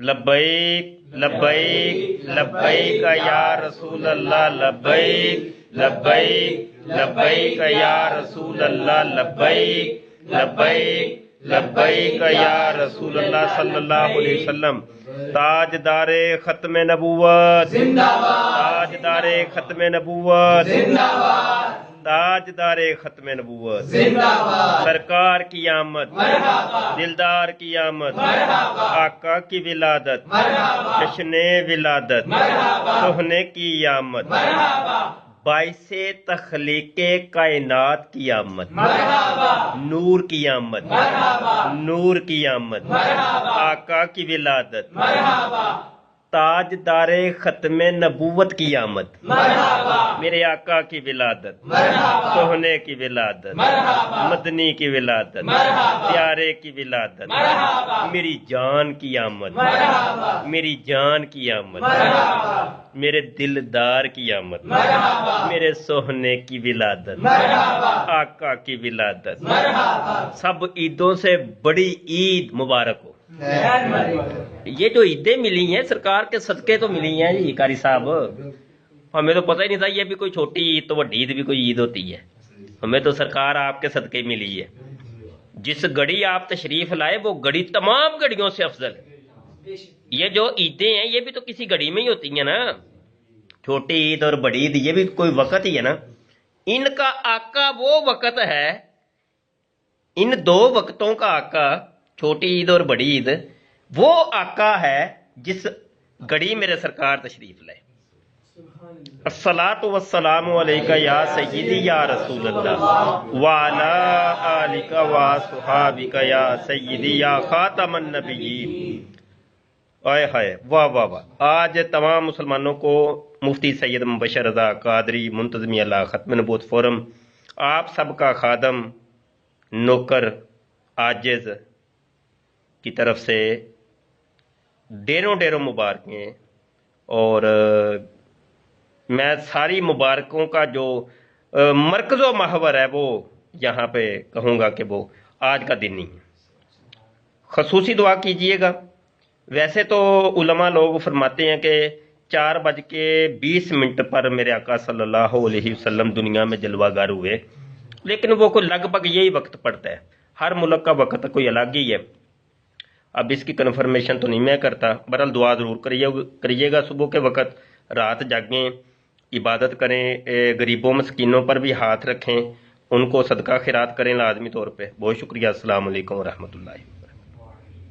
लब्बैक लब्बैक लब्बैक या रसूल अल्लाह लब्बैक लब्बैक लब्बैक या रसूल अल्लाह लब्बैक लब्बैक लब्बैक या रसूल अल्लाह सल्लल्लाहु अलैहि वसल्लम। ताजदारे खत्म नबूवत जिंदाबाद, ताजदारे खत्म नबूवत जिंदाबाद, ताजदारे खत्म नबूवत जिंदाबाद। सरकार की आमद मरहबा, दिलदार की आमद मरहबा, आका की विलादत मरहबा, जश्ने विलादत मरहबा, सोहने की आमद मरहबा, बाइसे तख्लीके कायनात की आमद मरहबा, नूर की आमद मरहबा, नूर की आमद मरहबा, आका की विलादत मरहबा, ताजदारे खत्मे नबूवत की आमद मरहबा, मेरे आका की विलादत मरहबा, सोहने की विलादत मरहबा, मदनी की विलादत मरहबा, प्यारे की विलादत मरहबा, मेरी जान की आमद मरहबा, मेरी जान की आमद मरहबा, मेरे दिलदार की आमद मरहबा, मेरे सोहने की विलादत मरहबा, आका की विलादत मरहबा। सब ईदों से बड़ी ईद मुबारक हो। ये जो ईदें मिली हैं सरकार के सदके तो मिली हैं जी कारी साहब, हमें तो पता ही नहीं था ये भी कोई छोटी ईद तो बड़ी ईद भी कोई ईद होती है। हमें तो सरकार आपके सदके मिली है। जिस घड़ी आप तशरीफ लाए वो घड़ी तमाम घड़ियों से अफजल है। ये जो ईदें हैं ये भी तो किसी घड़ी में ही होती है ना, छोटी ईद और बड़ी ईद ये भी कोई वक़्त ही है ना। इनका आका वो वक़्त है, इन दो वक्तों का आका छोटी ईद और बड़ी ईद वो आका है जिस घड़ी मेरे सरकार तशरीफ लाए। अस्सलातु वस्सलामु अलैका या सय्यदी या रसूल अल्लाह व अला आलिका व सुहाबिका या सय्यदी या खातमन नबिय्यीन। आए हाय वाह वाह वाह। आज तमाम मुसलमानों को मुफ्ती सैयद मुबशर रज़ा कादरी मुंतज़मी अला ख़त्म नबूवत फोरम आप सबका खादम नौकर आजिज़ की तरफ से ढेरों ढेरों मुबारकें। और मैं सारी मुबारकों का जो मरकज़ व महवर है वो यहाँ पे कहूँगा कि वो आज का दिन ही है। खसूसी दुआ कीजिएगा। वैसे तो उलमा लोग फरमाते हैं कि 4:20 पर मेरे आका सल्लल्लाहु अलैहि वसल्लम दुनिया में जलवागर हुए, लेकिन वो कोई लगभग यही वक्त पड़ता है। हर मुल्क का वक्त कोई अलग ही है। अब इसकी कन्फर्मेशन तो नहीं मैं करता, बहरहाल दुआ ज़रूर करिएगा। सुबह के वक्त रात जागें, इबादत करें, गरीबों मस्कीनों पर भी हाथ रखें, उनको सदका खैरात करें लाजमी तौर पे। बहुत शुक्रिया। अस्सलाम वालेकुम व रहमतुल्लाह।